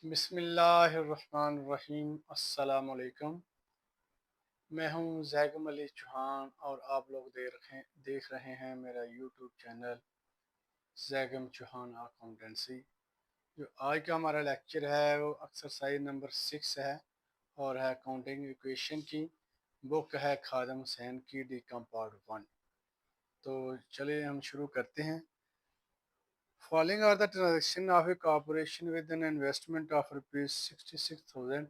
बिस्मिल्लाहिर्रहमानिर्रहीम। अस्सलाम वालेकुम। मैं हूं जैगम अली चौहान और आप लोग देख रहे हैं मेरा YouTube channel Zaigham Chauhan accountancy. जो आज का हमारा लेक्चर है वो एक्सरसाइज नंबर 6 है और है अकाउंटिंग इक्वेशन की। बुक है खादम हुसैन की डी.कॉम पार्ट 1। तो चलिए हम शुरू करते हैं। Following are the transaction of a corporation with an investment of rupees 66,000।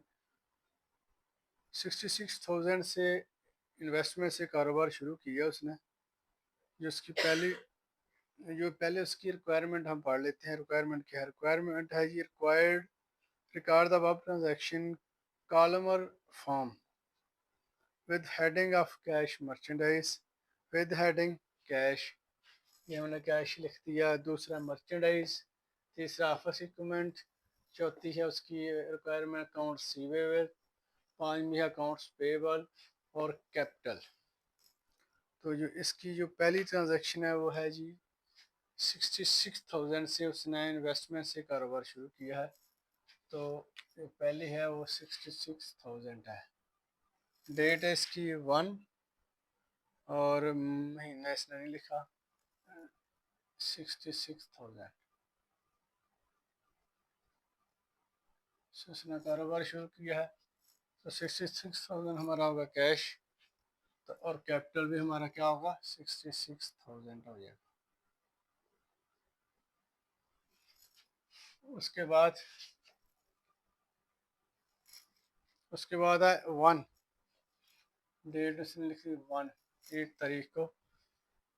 66,000 से इन्वेस्टमेंट से कारोबार शुरू किया उसने। जो उसकी पहली जो पहले उसकी रिक्वायरमेंट हम पढ़ लेते हैं। रिक्वायरमेंट क्या है? रिक्वायरमेंट है जी required record the above transaction column और form with heading of cash merchandise. With heading cash, ये हमने कैश लिख दिया। दूसरा मर्चेंडाइज। तीसरा ऑफिस इक्विपमेंट। चौथी है उसकी रिक्वायरमेंट अकाउंट रिसीवेबल। पांचवी है अकाउंट्स पेबल और कैपिटल। तो जो इसकी जो पहली ट्रांजैक्शन है वो है जी 66,000 से उसने इन्वेस्टमेंट से कारोबार शुरू किया है। तो जो पहली है वो 66,000 है। डेट है इसकी 1 और महीना इसने नहीं लिखा। 66,000 से उसने कारोबार शुरू किया है। तो 66,000 हमारा होगा कैश। तो और कैपिटल भी हमारा क्या होगा? 66,000 हो जाएगा। उसके बाद उसके बाद है 1। डेट उसने लिखी 1, 1 तारीख को।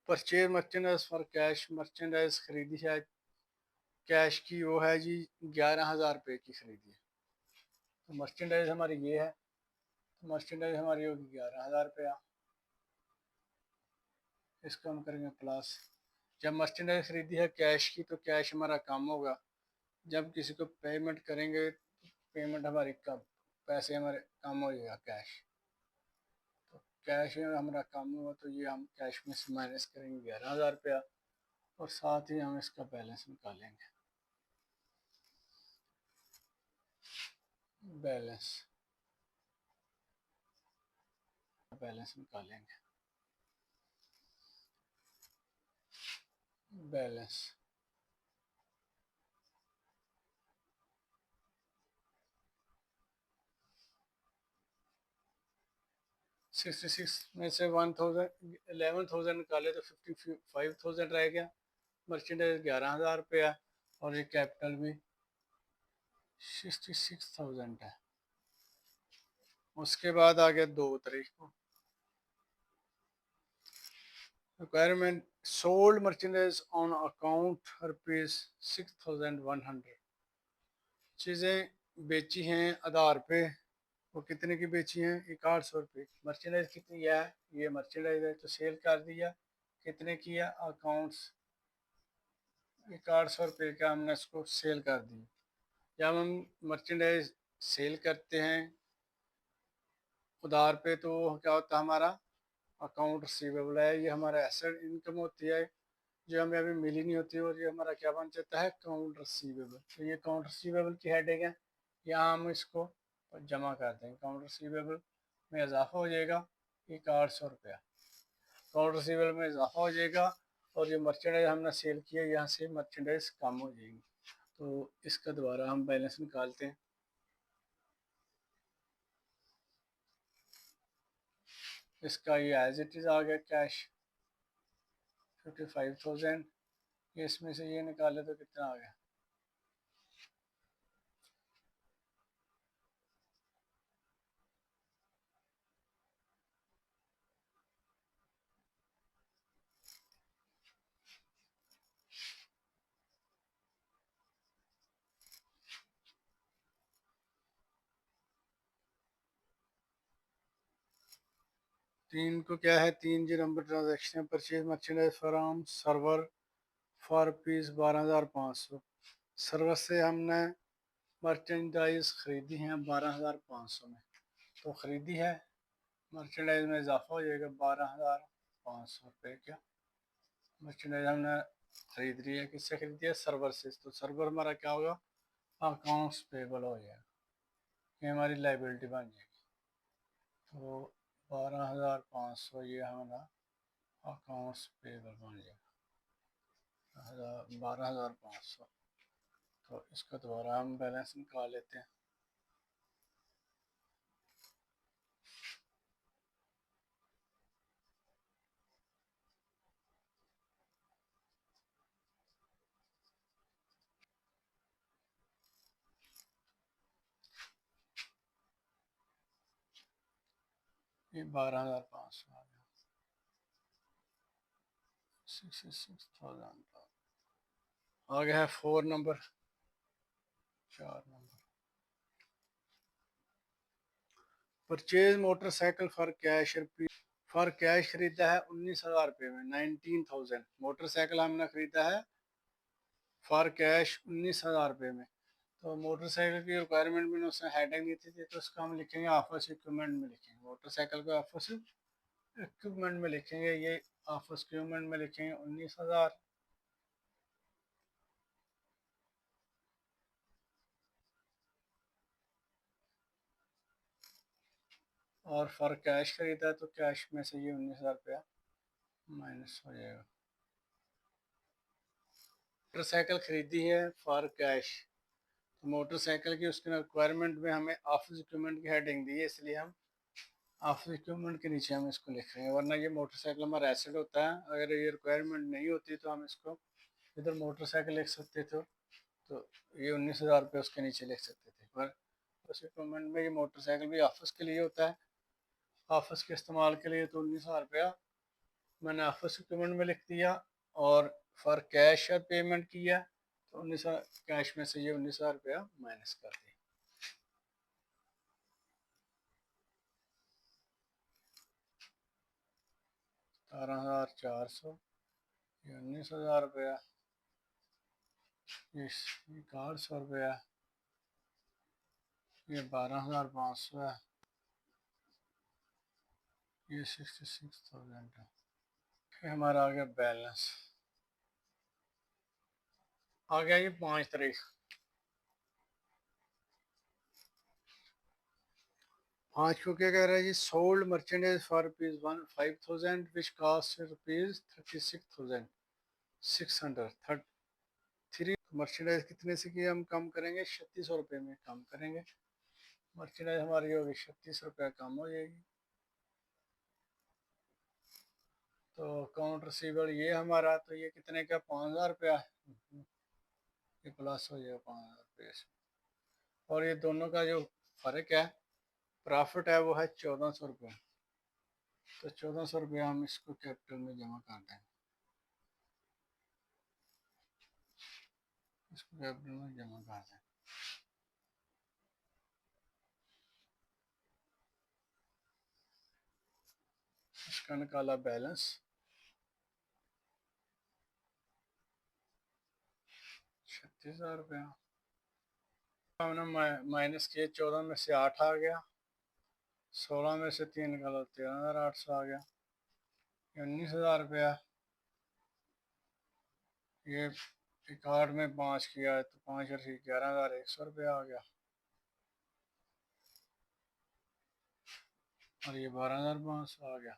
Purchase merchandise for cash. Merchandise खरीदी है कैश की, वो है जी 11,000 रुपये की खरीदी है। तो मर्चेंडाइज हमारी ये है। तो मर्चेंडाइज हमारी होगी 11,000 रुपया। इसको हम करेंगे प्लस। जब मर्चेंडाइज खरीदी है कैश की तो कैश हमारा कम होगा। जब किसी को पेमेंट करेंगे पेमेंट हमारी कम, पैसे हमारे कम हो जाएगा कैश। तो कैश हमारा कम हुआ तो ये हम कैश में से माइनस करेंगे 11,000 रुपया और साथ ही हम इसका बैलेंस निकालेंगे। बैलेंस बैलेंस निकालेंगे। बैलेंस 66 में से 11,000 निकाले तो 55,000 रह गया। मर्चेंडाइज 11,000 रुपया और ये कैपिटल भी 66,000 है। उसके बाद आ गया 2 तारीख को। Requirement sold merchandise on account ₹6,100। चीज़ें बेची हैं आधार पे। वो कितने की बेची हैं? 6100 रुपये। मर्चेंडाइज कितनी है? ये मर्चेंडाइज है तो सेल कर दिया। कितने किया? अकाउंट्स 6100 रुपये का हमने इसको सेल कर दिया। जब हम मर्चेंडाइज सेल करते हैं उधार पे तो क्या होता है? हमारा अकाउंट रिसीवेबल है। ये हमारा एसेट इनकम होती है जो हमें अभी मिली नहीं होती और ये हमारा क्या बन जाता है? Account receivable. तो ये अकाउंट रिसीवेबल की हेडिंग है। यहाँ हम इसको जमा करते हैं। अकाउंट रिसीवेबल में इजाफा हो जाएगा 6100 रुपया। अकाउंट रिसीवेबल में इजाफा हो जाएगा और जो मर्चेंडाइज हमने सेल किया यहाँ से मर्चेंडाइज कम हो जाएगी। तो इसका दोबारा हम बैलेंस निकालते हैं। इसका ये एज इट इज़ आ गया कैश 55,000। इसमें से ये निकाले तो कितना आ गया? 3 को क्या है? 3 number transaction purchase merchandise from server for piece 12,500। Server से हमने मर्चेंडाइज खरीदी हैं 12,500 में। तो खरीदी है मर्चेंडाइज में इजाफा हो जाएगा 12,500 रुपये का। मर्चेंडाइज हमने खरीद रही है। किससे खरीदी है? सर्वर से। तो सर्वर हमारा क्या होगा? अकाउंट्स पेबल हो जाएगा, ये हमारी लाइबिलिटी बन जाएगी। तो 12,500 ये हमारा अकाउंट्स पेबल बन जाएगा, 12,500। तो इसका दोबारा हम बैलेंस निकाल लेते हैं। ये 12,500 आ गया, 66,000। आ गया है 4 number, 4 number. Purchase motorcycle for cash rupees, for cash खरीदा है 19,000 रुपये में, 19,000। मोटरसाइकिल हमने खरीदा है फॉर कैश 19,000 रुपये में। तो मोटरसाइकिल की रिक्वायरमेंट में उसने हेडिंग दी थी, तो उसको हम लिखेंगे ऑफिस इक्विपमेंट में लिखेंगे, मोटरसाइकिल को ऑफिस इक्विपमेंट में लिखेंगे, ये ऑफिस इक्विपमेंट में लिखेंगे 19,000। और फॉर कैश खरीदा है तो कैश में से ये 19,000 रुपया माइनस हो जाएगा। मोटरसाइकिल खरीदी है फॉर कैश, तो मोटरसाइकिल की उसके रिक्वायरमेंट में हमें ऑफिस इक्विपमेंट की हेडिंग दी है, इसलिए हम ऑफिस इक्विपमेंट के नीचे हम इसको लिख रहे हैं, वरना ये मोटरसाइकिल हमारा एसेट होता है। अगर ये रिक्वायरमेंट नहीं होती तो हम इसको इधर मोटरसाइकिल लिख सकते थे, तो ये 19,000 रुपये उसके नीचे लिख सकते थे। पर उस इक्विपमेंट में ये मोटरसाइकिल भी ऑफिस के लिए होता है, ऑफिस के इस्तेमाल के लिए, तो 19,000 रुपया मैंने ऑफिस इक्विपमेंट में लिख दिया। और फॉर कैश पेमेंट किया तो 19,000 कैश में से ये 19,000 रुपया माइनस कर दिया। 17,400, ये 19,000 रुपया, ये 800 रुपया, ये 12,500 है, ये 66,000 है। फिर हमारा आ गया बैलेंस, आ गया ये 5 तारीख। 5 को क्या कह रहा है जी, sold merchandise for rupees 5,000 which cost rupees 36,600। Three merchandise कितने से की हम कम करेंगे, 3,600 रुपये में कम करेंगे। मर्चेंडाइज हमारी होगी 36 रुपया कम हो जाएगी। तो अकाउंट रिसीवेबल ये हमारा, तो ये कितने का, 5,000 रुपया, ये प्लस हो जाएगा 5,000 रुपये से। और ये दोनों का जो फर्क है, प्रॉफिट है, वो है 1,400 रुपये। तो 1,400 रुपया हम इसको कैपिटल में जमा कर देंगे, इसको कैपिटल में जमा कर दें। इसका निकाला बैलेंस 36,000 रुपया, हमने माइनस किए, 14 में से 8 आ गया, 16 में से 3 निकालो, 13,800 आ गया, 19,000 रुपया। ये एक 8 में 5 किया है तो 5 और 11,100 रुपया आ गया। और ये 12,500 आ गया।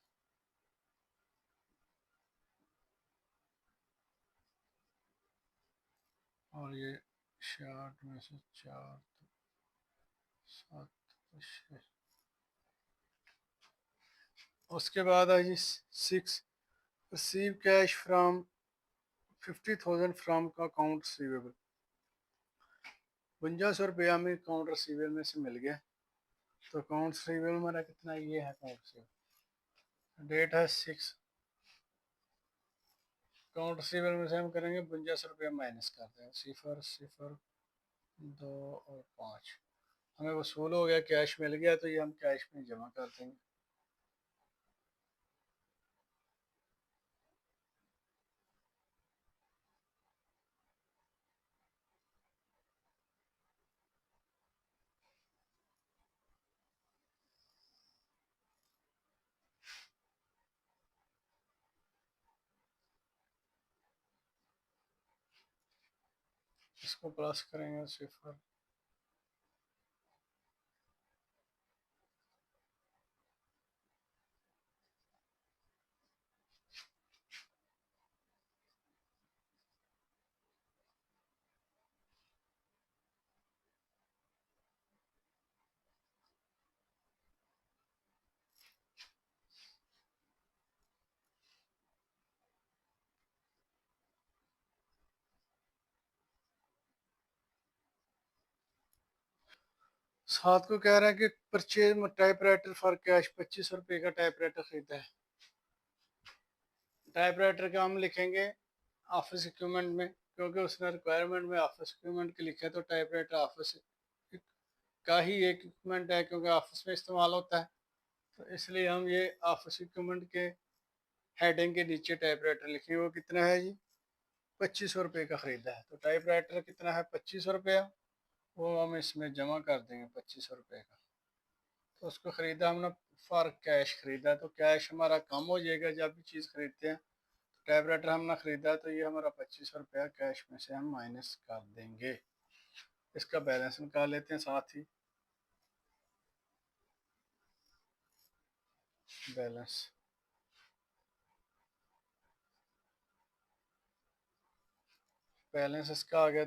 और ये 66 में से 4 तो 7 तो 6। उसके बाद आई 6, रिसीव कैश फ्रॉम 50,000 फ्रॉम का अकाउंट रिसीवेबल। 5,500 रुपया हमें अकाउंट रिसीवेबल में से मिल गया। तो अकाउंट रिसीवेबल हमारा कितना, ये है अकाउंट रिसीवेबल, डेट है 6। अकाउंट रिसीवेबल में से हम करेंगे 5,500 रुपया माइनस करते हैं, 0 0 2 और 5। हमें वसूल हो गया, कैश मिल गया, तो ये हम कैश में जमा कर देंगे। इसको प्लस करेंगे 0 साथ को कह रहा है कि purchase type writer for cash, 2500 रुपये का टाइप राइटर खरीदा है। टाइप राइटर का हम लिखेंगे ऑफिस इक्विपमेंट में, क्योंकि उसने रिक्वायरमेंट में ऑफिस इक्विपमेंट के लिखा है, तो टाइप राइटर ऑफिस का ही एक इक्विपमेंट है क्योंकि ऑफिस में इस्तेमाल होता है। तो इसलिए हम ये ऑफिस इक्विपमेंट के हेडिंग के नीचे टाइप राइटर लिखेंगे। वो कितना है जी? 2500 रुपये का ख़रीदा है। तो टाइप राइटर कितना है? 2500 रुपया। वो हम इसमें जमा कर देंगे 2500 रुपये का। तो उसको ख़रीदा हमने फॉर कैश ख़रीदा, तो कैश हमारा कम हो जाएगा जब भी चीज़ ख़रीदते हैं। तो टाइप राइटर हमने ख़रीदा तो ये हमारा 2500 रुपया कैश में से हम माइनस कर देंगे। इसका बैलेंस निकाल लेते हैं साथ ही। बैलेंस बैलेंस इसका आ गया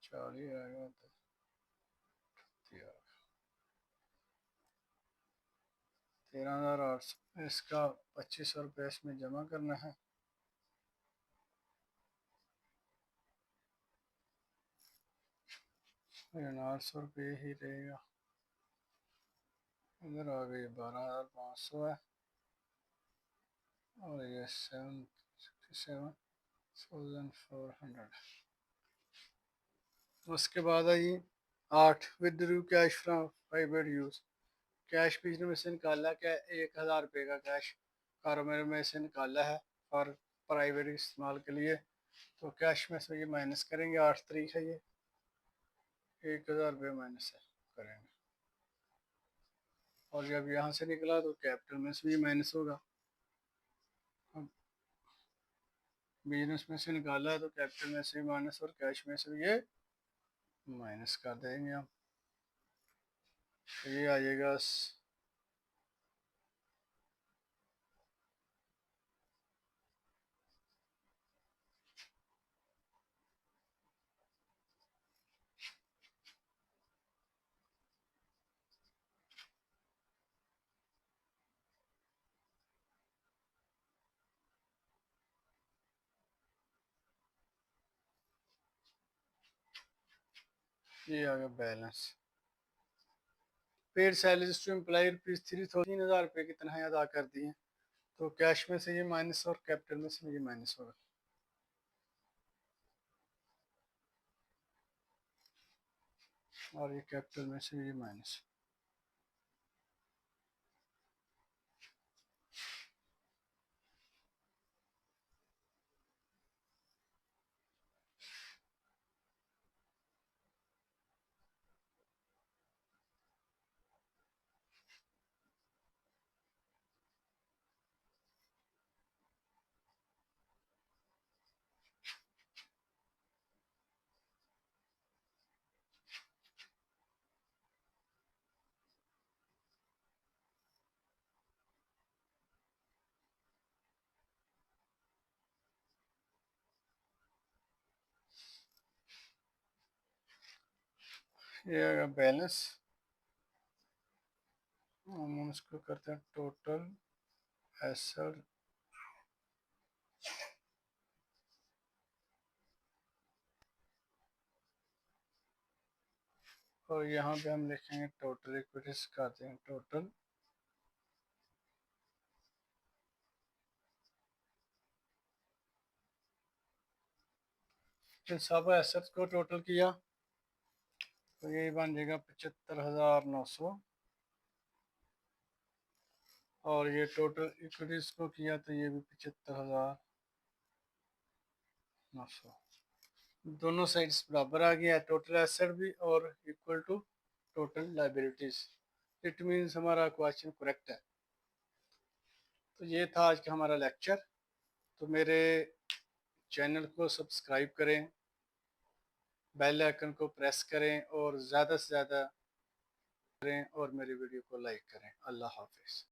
40 आएगा, 13,800। इसका 2500 रुपये इसमें जमा करना है। 800 रुपये ही रहेगा। इधर आ गई 12,500 है, और ये 767,400। उसके बाद I 8 withdrew cash from private use. Cash business में से निकाला क्या? 1,000 रुपये का कैश कारोबार में से निकाला है और प्राइवेट इस्तेमाल के लिए। तो कैश में से ये माइनस करेंगे, 8 तारीख है, ये 1,000 रुपये माइनस है करेंगे। और जब यहाँ से निकला तो कैपिटल में से भी माइनस होगा। अब बिजनेस में से निकाला है तो कैपिटल में से भी माइनस और कैश में से भी ये माइनस कर देंगे हम। तो ये आ जाएगा ये आ गया balance. Paid salaries to employ rupees 3,000 रुपये कितना है अदा कर दिए। तो कैश में से ये माइनस और कैपिटल में से ये माइनस होगा। और ये कैपिटल में से ये माइनस। ये आ गया बैलेंस। हम इसको करते हैं टोटल एसेट। और यहाँ पे हम लिखेंगे टोटल इक्विटीज, करते हैं टोटल इन सब एसेट्स को टोटल किया तो यही बन जाएगा 75,900। और ये टोटल इक्विटीज को किया तो ये भी 75,900। दोनों साइड्स बराबर आ गया, टोटल एसेट भी और equal to total liabilities. It means हमारा क्वेश्चन करेक्ट है। तो ये था आज का हमारा लेक्चर। तो मेरे चैनल को सब्सक्राइब करें, बेल आइकन को प्रेस करें और ज़्यादा से ज़्यादा करें और मेरी वीडियो को लाइक करें। अल्लाह हाफिज़।